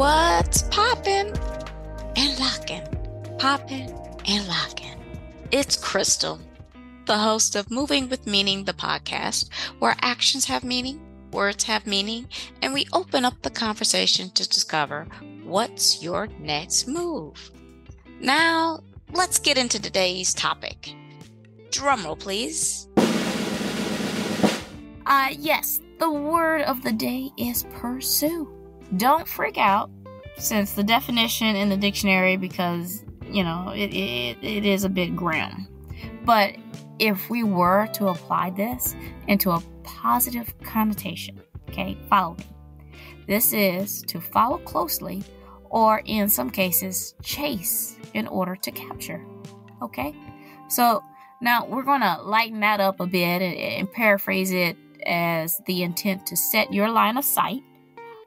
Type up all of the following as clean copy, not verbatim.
What's poppin' and locking? Poppin' and locking. It's Krystal, the host of Moving with Meaning, the podcast, where actions have meaning, words have meaning, and we open up the conversation to discover what's your next move. Now, let's get into today's topic. Drumroll, please. Yes, the word of the day is pursue. Don't freak out, since the definition in the dictionary, because, it is a bit grim. But if we were to apply this into a positive connotation, okay, follow me. This is to follow closely, or in some cases, chase in order to capture, okay? So now we're going to lighten that up a bit and paraphrase it as the intent to set your line of sight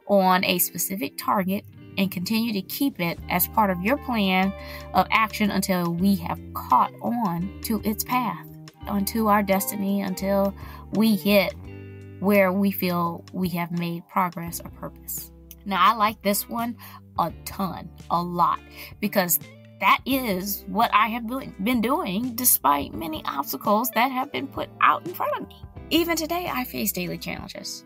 on a specific target and continue to keep it as part of your plan of action until we have caught on to its path, onto our destiny, until we hit where we feel we have made progress or purpose. Now, I like this one a lot, because that is what I have been doing despite many obstacles that have been put out in front of me. Even today, I face daily challenges,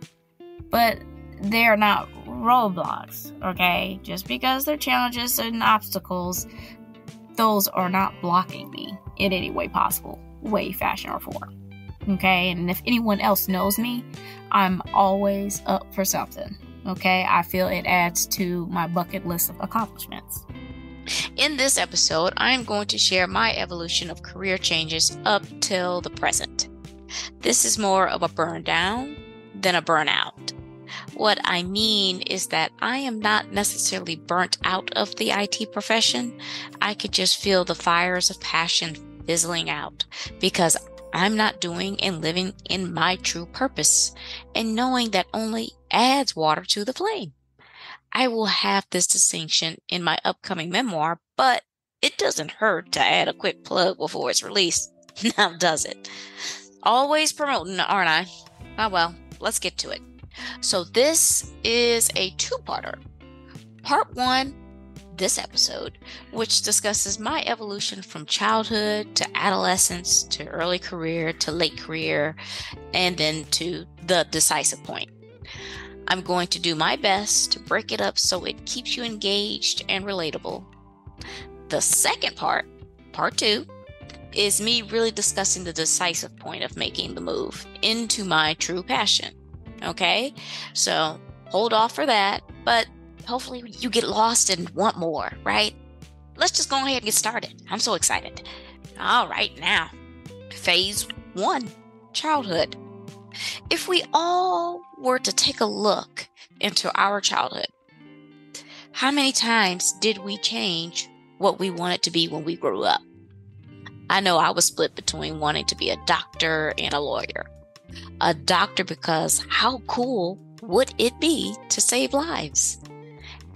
but they are not roadblocks, okay? Just because they're challenges and obstacles, those are not blocking me in any way possible, way, fashion, or form, okay? And if anyone else knows me, I'm always up for something, okay? I feel it adds to my bucket list of accomplishments. In this episode, I'm going to share my evolution of career changes up till the present. This is more of a burn down than a burnout. What I mean is that I am not necessarily burnt out of the IT profession. I could just feel the fires of passion fizzling out because I'm not doing and living in my true purpose, and knowing that only adds water to the flame. I will have this distinction in my upcoming memoir, but it doesn't hurt to add a quick plug before it's released. Now, does it? Always promoting, aren't I? Oh well, let's get to it. So this is a two-parter. Part one, this episode, which discusses my evolution from childhood to adolescence to early career to late career, and then to the decisive point. I'm going to do my best to break it up so it keeps you engaged and relatable. The second part, part two, is me really discussing the decisive point of making the move into my true passion. Okay, so hold off for that, but hopefully you get lost and want more, right? Let's just go ahead and get started. I'm so excited. All right, now, phase one, childhood. If we all were to take a look into our childhood, how many times did we change what we wanted to be when we grew up? I know I was split between wanting to be a doctor and a lawyer. A doctor because how cool would it be to save lives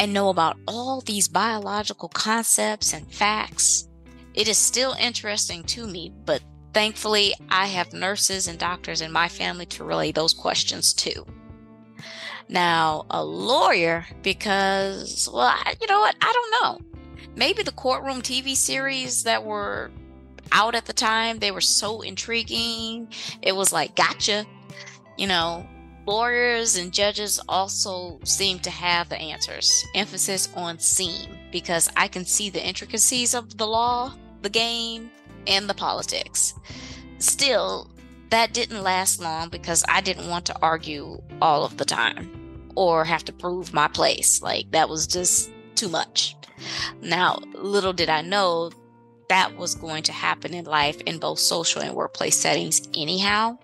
and know about all these biological concepts and facts? It is still interesting to me, but thankfully I have nurses and doctors in my family to relay those questions to. Now, a lawyer because, well, you know what? I don't know. Maybe the courtroom TV series that were out at the time, they were so intriguing. It was like, gotcha. Lawyers and judges also seem to have the answers. Emphasis on seem, because I can see the intricacies of the law, the game, and the politics. Still, that didn't last long because I didn't want to argue all of the time or have to prove my place. Like, that was just too much. Now, little did I know that was going to happen in life in both social and workplace settings anyhow.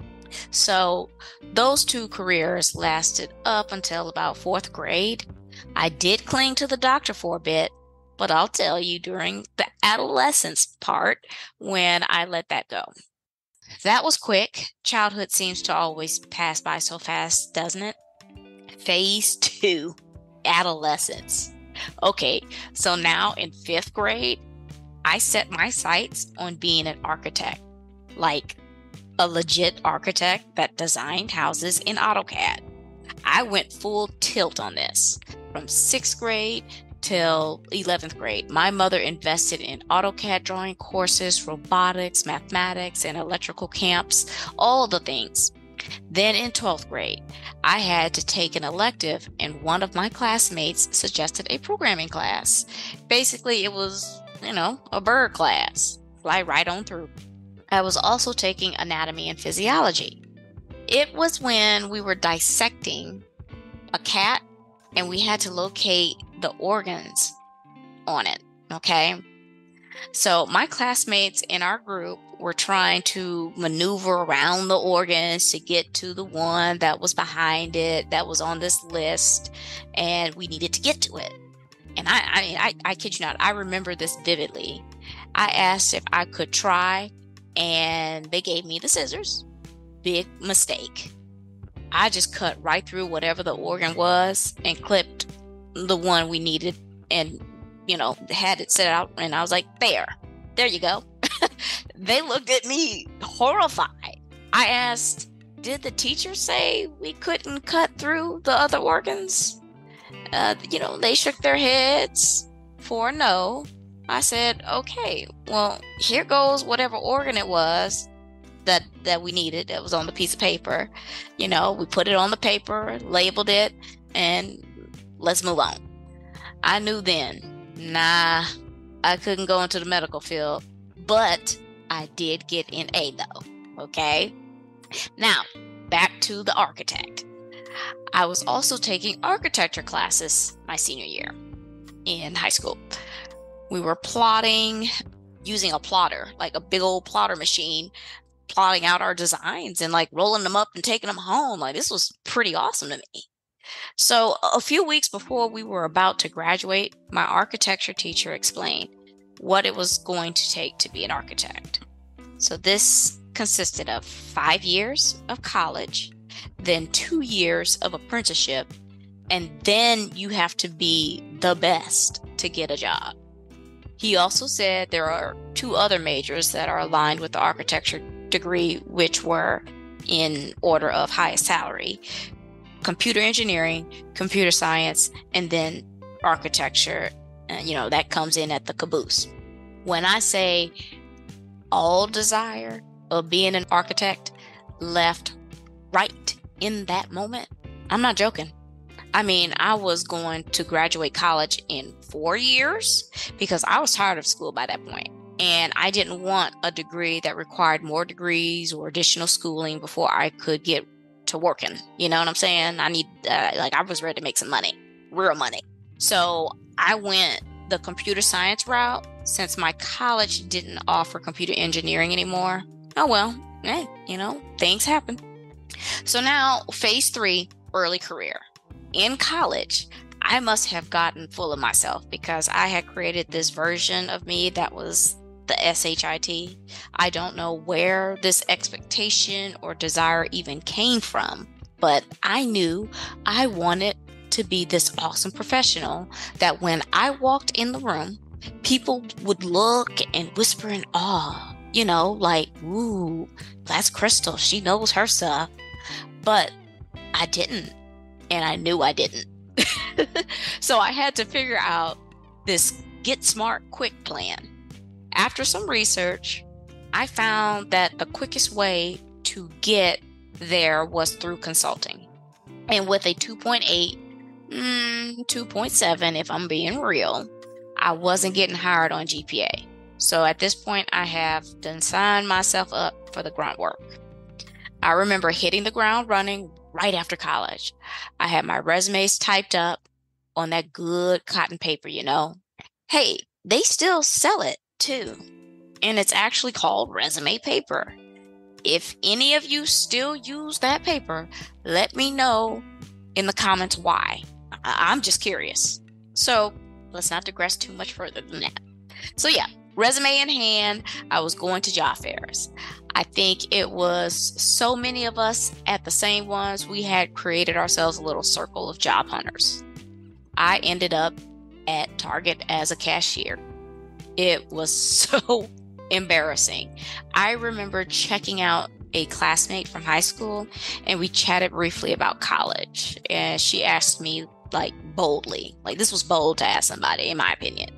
So those two careers lasted up until about fourth grade. I did cling to the doctor for a bit, but I'll tell you during the adolescence part when I let that go. That was quick. Childhood seems to always pass by so fast, doesn't it? Phase two, adolescence. Okay, so now in fifth grade, I set my sights on being an architect, like a legit architect that designed houses in AutoCAD. I went full tilt on this. From 6th grade till 11th grade, my mother invested in AutoCAD drawing courses, robotics, mathematics, and electrical camps, all the things. Then in 12th grade, I had to take an elective, and one of my classmates suggested a programming class. Basically, it was, a bird class. Fly right on through. I was also taking anatomy and physiology. It was when we were dissecting a cat and we had to locate the organs on it, okay? So my classmates in our group were trying to maneuver around the organs to get to the one that was behind it, that was on this list, and we needed to get to it. And I kid you not, I remember this vividly. I asked if I could try, and they gave me the scissors. Big mistake. I just cut right through whatever the organ was and clipped the one we needed and, had it set out. And I was like, there you go. They looked at me horrified. I asked, did the teacher say we couldn't cut through the other organs? They shook their heads for no. I said, okay, well, here goes whatever organ it was that we needed that was on the piece of paper. We put it on the paper, labeled it, and let's move on. I knew then, I couldn't go into the medical field, but I did get an A though, okay? Now, back to the architect. I was also taking architecture classes my senior year in high school. We were plotting using a plotter, like a big old plotter machine, plotting out our designs and like rolling them up and taking them home. Like, this was pretty awesome to me. So a few weeks before we were about to graduate, my architecture teacher explained what it was going to take to be an architect. So this consisted of 5 years of college, then 2 years of apprenticeship, and then you have to be the best to get a job. He also said there are 2 other majors that are aligned with the architecture degree, which were in order of highest salary: computer engineering, computer science, and then architecture. That comes in at the caboose. When I say all desire of being an architect left right in that moment, I'm not joking. I was going to graduate college in 4 years because I was tired of school by that point. And I didn't want a degree that required more degrees or additional schooling before I could get to working. You know what I'm saying? I was ready to make some money, real money. So I went the computer science route since my college didn't offer computer engineering anymore. Oh, well, things happen. So now phase 3, early career. In college, I must have gotten full of myself because I had created this version of me that was the SHIT. I don't know where this expectation or desire even came from, but I knew I wanted to be this awesome professional that when I walked in the room, people would look and whisper in awe, like, ooh, that's Krystal. She knows her stuff. But I didn't, and I knew I didn't. So I had to figure out this get smart quick plan. After some research, I found that the quickest way to get there was through consulting. And with a 2.8, 2.7, if I'm being real, I wasn't getting hired on GPA. So at this point, I have done signed myself up for the grunt work. I remember hitting the ground running right after college. I had my resumes typed up on that good cotton paper, Hey, they still sell it too. And it's actually called resume paper. If any of you still use that paper, let me know in the comments why. I'm just curious. So let's not digress too much further than that. So yeah, resume in hand, I was going to job fairs. I think it was so many of us at the same ones, we had created ourselves a little circle of job hunters. I ended up at Target as a cashier. It was so embarrassing. I remember checking out a classmate from high school, and we chatted briefly about college. And she asked me, like, boldly, like, this was bold to ask somebody, in my opinion.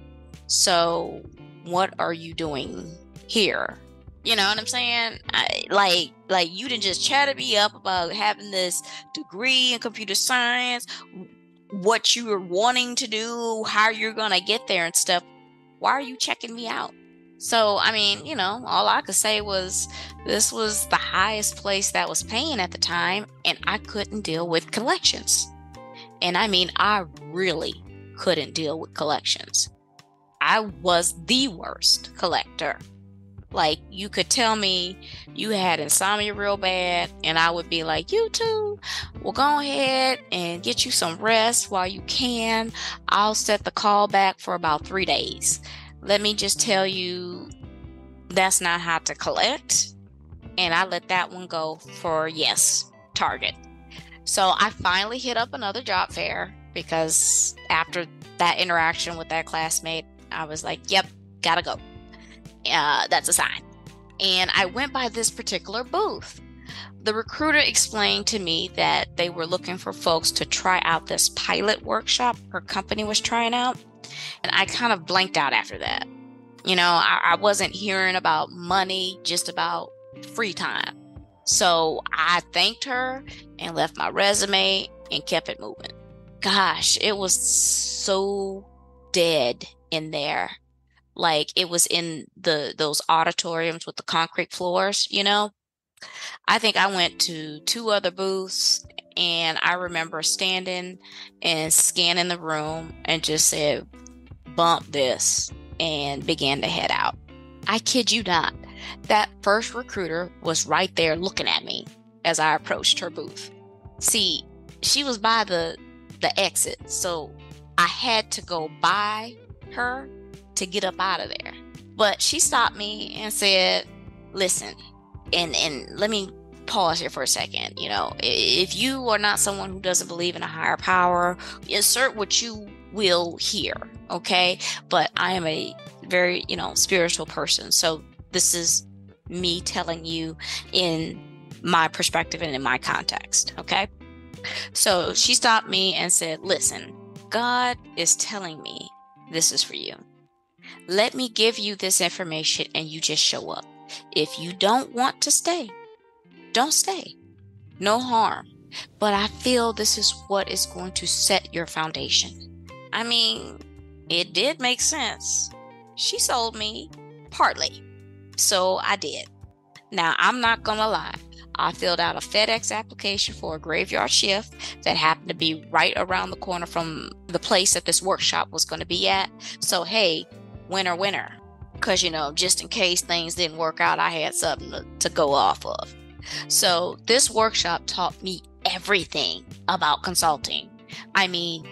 So, what are you doing here? You know what I'm saying? Like you didn't just chatted me up about having this degree in computer science, what you are wanting to do, how you're gonna get there and stuff. Why are you checking me out? So, I mean, all I could say was this was the highest place that was paying at the time, and I couldn't deal with collections. And I mean, I really couldn't deal with collections. I was the worst collector. Like, you could tell me you had insomnia real bad, and I would be like, you too? Well, go ahead and get you some rest while you can. I'll set the call back for about 3 days. Let me just tell you, that's not how to collect. And I let that one go for yes, Target. So I finally hit up another job fair because after that interaction with that classmate, I was like, yep, gotta go. That's a sign. And I went by this particular booth. The recruiter explained to me that they were looking for folks to try out this pilot workshop her company was trying out. And I kind of blanked out after that. I wasn't hearing about money, just about free time. So I thanked her and left my resume and kept it moving. Gosh, it was so dead in there. Like, it was in those auditoriums with the concrete floors, I think I went to 2 other booths, and I remember standing and scanning the room and just said, bump this, and began to head out. I kid you not. That first recruiter was right there looking at me as I approached her booth. See, she was by the exit, so I had to go by her to get up out of there. But she stopped me and said, listen, and let me pause here for a second. If you are not someone who doesn't believe in a higher power, insert what you will hear, okay? But I am a very, spiritual person. So this is me telling you in my perspective and in my context, okay? So she stopped me and said, listen, God is telling me this is for you. Let me give you this information and you just show up. If you don't want to stay, don't stay. No harm. But I feel this is what is going to set your foundation. I mean, it did make sense. She sold me partly. So I did. Now, I'm not going to lie. I filled out a FedEx application for a graveyard shift that happened to be right around the corner from the place that this workshop was going to be at. So, hey, winner, winner. Because, just in case things didn't work out, I had something to go off of. So this workshop taught me everything about consulting. I mean,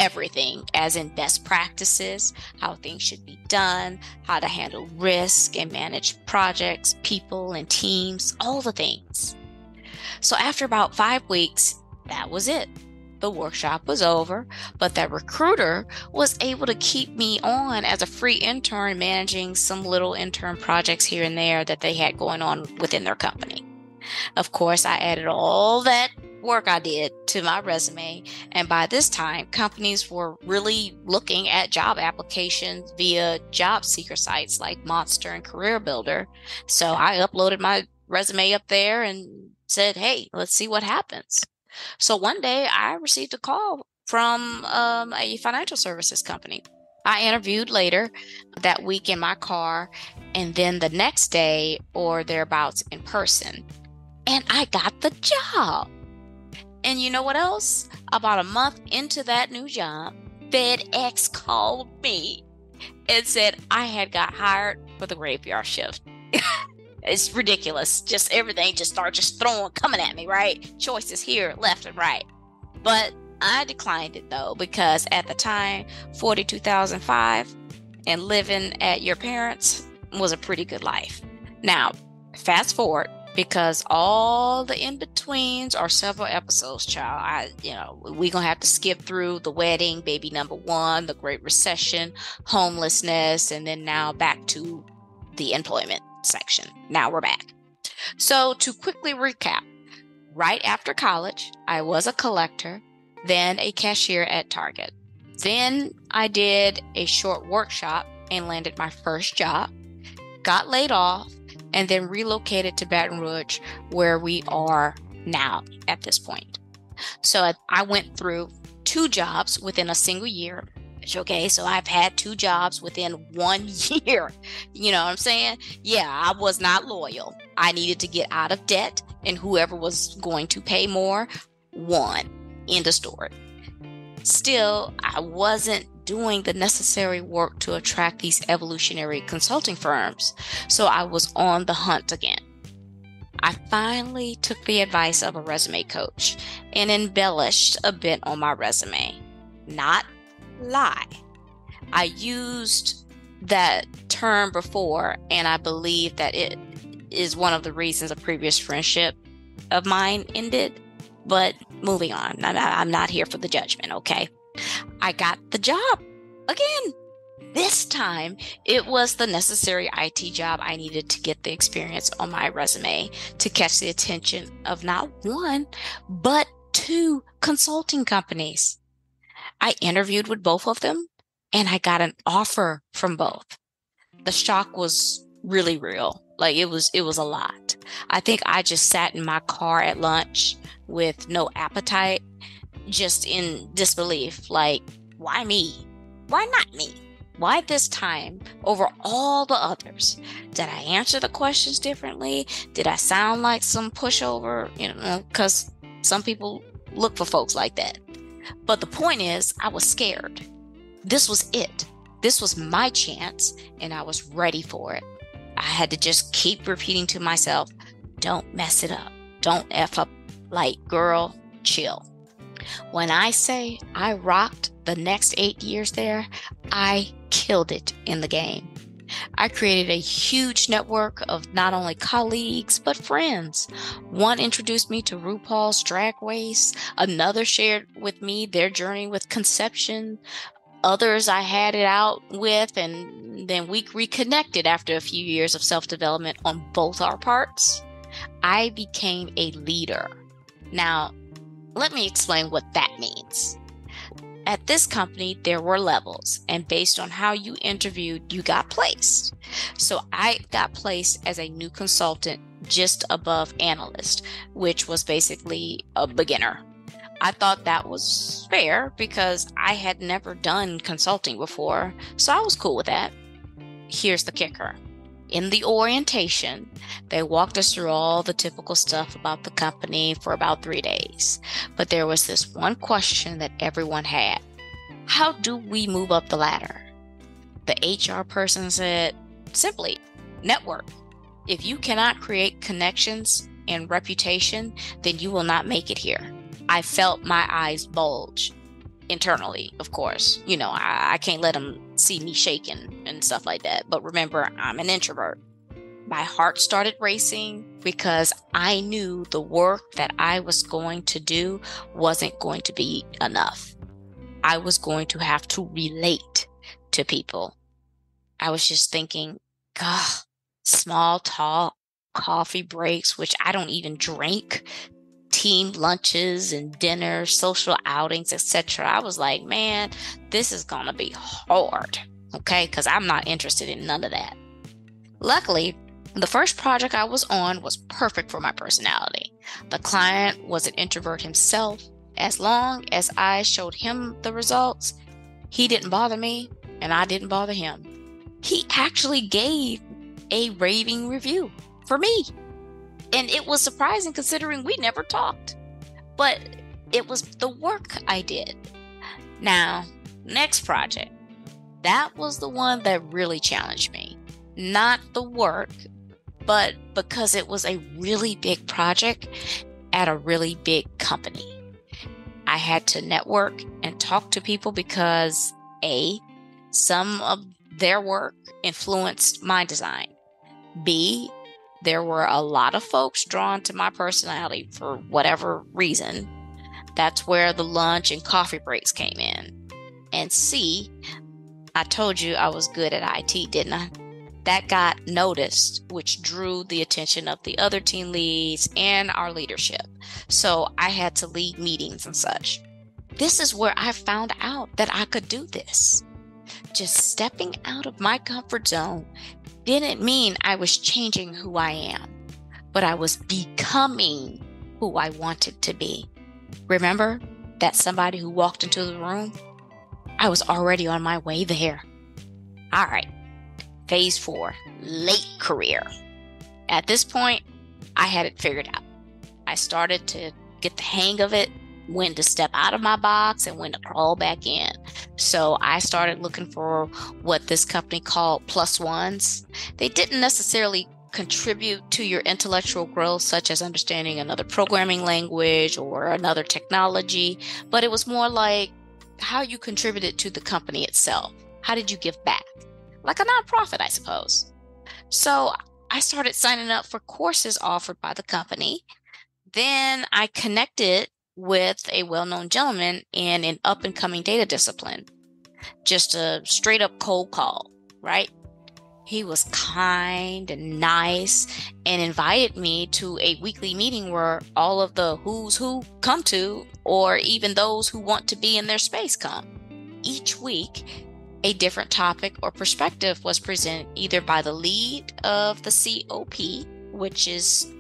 everything, as in best practices, how things should be done, how to handle risk and manage projects, people and teams, all the things. So after about 5 weeks, that was it. The workshop was over, but that recruiter was able to keep me on as a free intern managing some little intern projects here and there that they had going on within their company. Of course, I added all that work I did to my resume, and by this time, companies were really looking at job applications via job seeker sites like Monster and Career Builder. So I uploaded my resume up there and said, hey, let's see what happens. So one day I received a call from a financial services company. I interviewed later that week in my car, and then the next day or thereabouts in person. And I got the job. And you know what else? About a month into that new job, FedEx called me and said I had got hired for the graveyard shift. It's ridiculous. Just everything just started coming at me, right? Choices here, left and right. But I declined it though, because at the time, $42,500 and living at your parents' was a pretty good life. Now, fast forward, because all the in-betweens are several episodes, child. We're going to have to skip through the wedding, baby number 1, the Great Recession, homelessness, and then now back to the employment section. Now we're back. So to quickly recap, right after college, I was a collector, then a cashier at Target. Then I did a short workshop and landed my first job, got laid off, and then relocated to Baton Rouge, where we are now at this point. So I went through 2 jobs within a single year. Okay, so I've had 2 jobs within 1 year. You know what I'm saying? Yeah, I was not loyal. I needed to get out of debt, and whoever was going to pay more won. End of story. Still, I wasn't doing the necessary work to attract these evolutionary consulting firms, so I was on the hunt again. I finally took the advice of a resume coach and embellished a bit on my resume. Not lie. I used that term before, and I believe that it is one of the reasons a previous friendship of mine ended. But moving on, I'm not here for the judgment, okay? I got the job again. This time, it was the necessary IT job I needed to get the experience on my resume to catch the attention of not 1, but 2 consulting companies. I interviewed with both of them, and I got an offer from both. The shock was really real. Like it was a lot. I think I just sat in my car at lunch with no appetite, just in disbelief. Like, why me? Why not me? Why this time over all the others? Did I answer the questions differently? Did I sound like some pushover? Because some people look for folks like that. But the point is, I was scared. This was it. This was my chance, and I was ready for it. I had to just keep repeating to myself, don't mess it up. Don't F up. Like, girl, chill. When I say I rocked the next 8 years there, I killed it in the game. I created a huge network of not only colleagues, but friends. One introduced me to RuPaul's Drag Race. Another shared with me their journey with conception. Others I had it out with, and then we reconnected after a few years of self-development on both our parts. I became a leader. Now, let me explain what that means. At this company, there were levels, and based on how you interviewed, you got placed. So I got placed as a new consultant just above analyst, which was basically a beginner. I thought that was fair because I had never done consulting before, so I was cool with that. Here's the kicker. In the orientation, they walked us through all the typical stuff about the company for about 3 days. But there was this one question that everyone had. How do we move up the ladder? The HR person said, simply, network. If you cannot create connections and reputation, then you will not make it here. I felt my eyes bulge. Internally, of course. I can't let them see me shaking and stuff like that. But remember, I'm an introvert. My heart started racing because I knew the work that I was going to do wasn't going to be enough. I was going to have to relate to people. I was just thinking, God, small talk, coffee breaks, which I don't even drink, team lunches and dinners, social outings, etc. I was like, man, this is going to be hard, okay? Because I'm not interested in none of that. Luckily, the first project I was on was perfect for my personality. The client was an introvert himself. As long as I showed him the results, he didn't bother me and I didn't bother him. He actually gave a raving review for me. And it was surprising considering we never talked. But it was the work I did. Now, next project. That was the one that really challenged me. Not the work, but because it was a really big project at a really big company. I had to network and talk to people because A, some of their work influenced my design. B, there were a lot of folks drawn to my personality for whatever reason. That's where the lunch and coffee breaks came in. And C, I told you I was good at IT, didn't I? That got noticed, which drew the attention of the other team leads and our leadership. So I had to lead meetings and such. This is where I found out that I could do this. Just stepping out of my comfort zone didn't mean I was changing who I am, but I was becoming who I wanted to be. Remember that somebody who walked into the room? I was already on my way there. All right. Phase 4, late career. At this point, I had it figured out. I started to get the hang of it, when to step out of my box and when to crawl back in. So I started looking for what this company called plus ones. They didn't necessarily contribute to your intellectual growth, such as understanding another programming language or another technology, but it was more like how you contributed to the company itself. How did you give back? Like a nonprofit, I suppose. So I started signing up for courses offered by the company. Then I connected with a well-known gentleman in an up-and-coming data discipline. Just a straight-up cold call, right? He was kind and nice and invited me to a weekly meeting where all of the who's who come to, or even those who want to be in their space come. Each week, a different topic or perspective was presented either by the lead of the COP, which is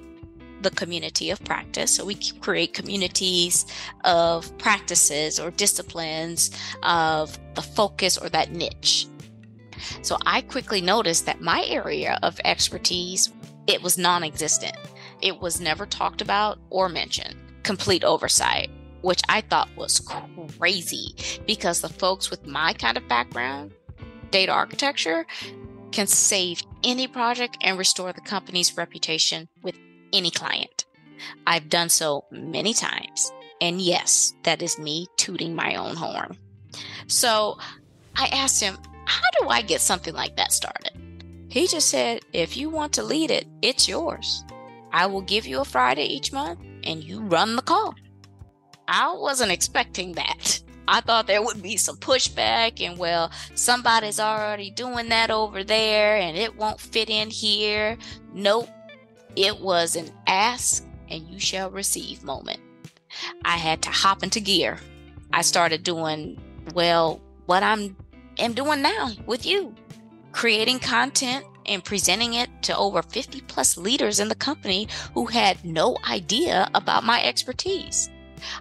the community of practice. So we create communities of practices or disciplines of the focus or that niche. So I quickly noticed that my area of expertise, it was non-existent. It was never talked about or mentioned. Complete oversight, which I thought was crazy because the folks with my kind of background, data architecture, can save any project and restore the company's reputation with any client. I've done so many times. And yes, that is me tooting my own horn. So I asked him, how do I get something like that started? He just said, if you want to lead it, it's yours. I will give you a Friday each month and you run the call. I wasn't expecting that. I thought there would be some pushback and, well, somebody's already doing that over there and it won't fit in here. Nope. It was an ask and you shall receive moment. I had to hop into gear. I started doing, well, what I'm doing now with you, creating content and presenting it to over 50 plus leaders in the company who had no idea about my expertise.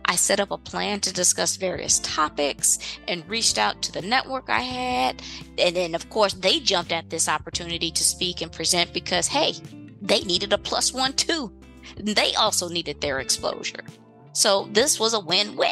I set up a plan to discuss various topics and reached out to the network I had. And then, of course, they jumped at this opportunity to speak and present because, hey, they needed a plus one too. They also needed their exposure. So this was a win-win.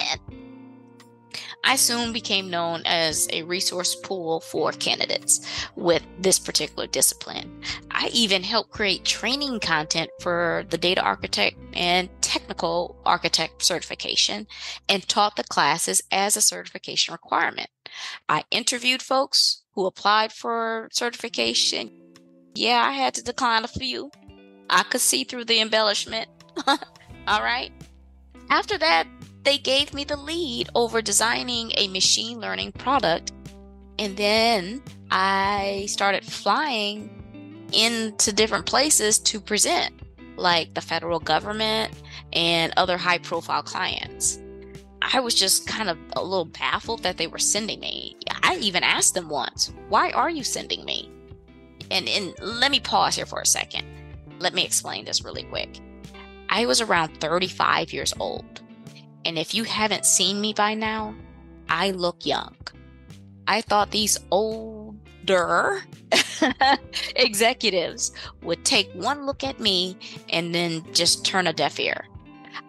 I soon became known as a resource pool for candidates with this particular discipline. I even helped create training content for the data architect and technical architect certification and taught the classes as a certification requirement. I interviewed folks who applied for certification. Yeah, I had to decline a few. I could see through the embellishment. All right. After that, they gave me the lead over designing a machine learning product. And then I started flying into different places to present, like the federal government and other high profile clients. I was just kind of a little baffled that they were sending me. I even asked them once, why are you sending me? And let me pause here for a second. Let me explain this really quick. I was around 35 years old. And if you haven't seen me by now, I look young. I thought these older executives would take one look at me and then just turn a deaf ear.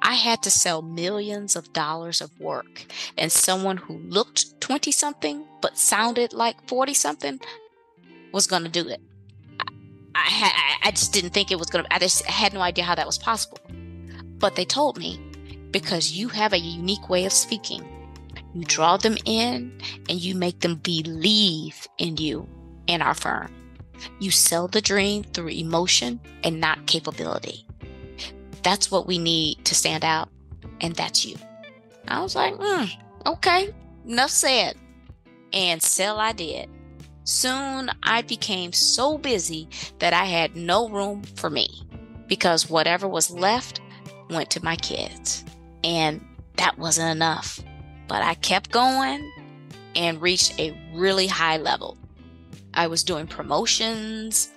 I had to sell millions of dollars of work, and someone who looked 20-something but sounded like 40-something was going to do it. I just didn't think it was going to, I just had no idea how that was possible. But they told me, because you have a unique way of speaking, you draw them in and you make them believe in you and our firm. You sell the dream through emotion and not capability. That's what we need to stand out, and that's you. I was like, okay, enough said. And sell I did. Soon I became so busy that I had no room for me because whatever was left went to my kids. And that wasn't enough. But I kept going and reached a really high level. I was doing promotions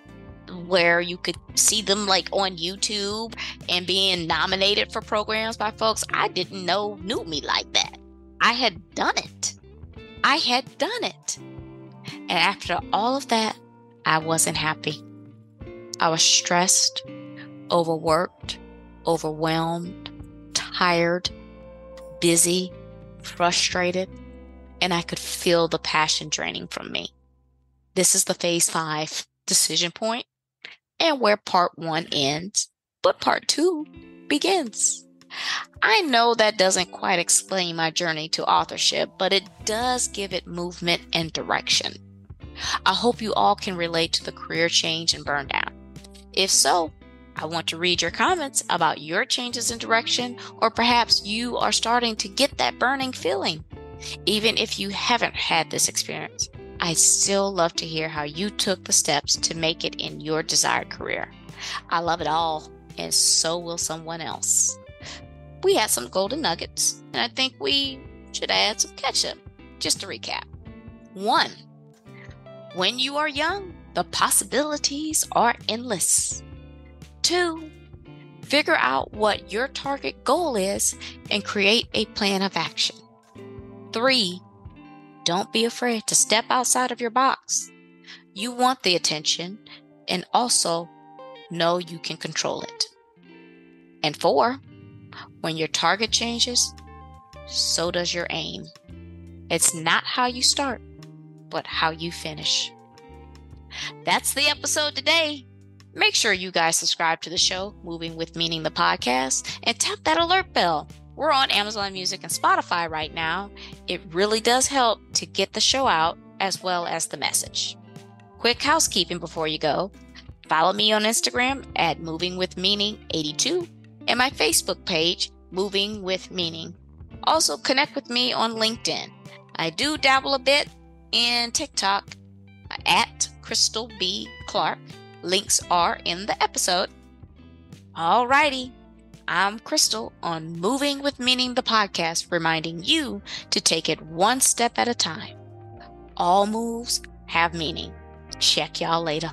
where you could see them like on YouTube and being nominated for programs by folks I didn't know knew me like that. I had done it. And after all of that, I wasn't happy. I was stressed, overworked, overwhelmed, tired, busy, frustrated, and I could feel the passion draining from me. This is the phase 5 decision point, and where part 1 ends, but part 2 begins. I know that doesn't quite explain my journey to authorship, but it does give it movement and direction. I hope you all can relate to the career change and burn down. If so, I want to read your comments about your changes in direction, or perhaps you are starting to get that burning feeling. Even if you haven't had this experience, I'd still love to hear how you took the steps to make it in your desired career. I love it all, and so will someone else. We had some golden nuggets, and I think we should add some ketchup. Just to recap. 1. When you are young, the possibilities are endless. 2. Figure out what your target goal is and create a plan of action. 3. Don't be afraid to step outside of your box. You want the attention, and also know you can control it. And 4. When your target changes, so does your aim. It's not how you start, but how you finish. That's the episode today. Make sure you guys subscribe to the show, Moving with Meaning, the podcast, and tap that alert bell. We're on Amazon Music and Spotify right now. It really does help to get the show out as well as the message. Quick housekeeping before you go. Follow me on Instagram at Moving with Meaning 82 and my Facebook page, Moving with Meaning. Also connect with me on LinkedIn. I do dabble a bit in TikTok at Krystal B. Clark. Links are in the episode. Alrighty, I'm Krystal on Moving with Meaning, the podcast, reminding you to take it one step at a time. All moves have meaning. Check y'all later.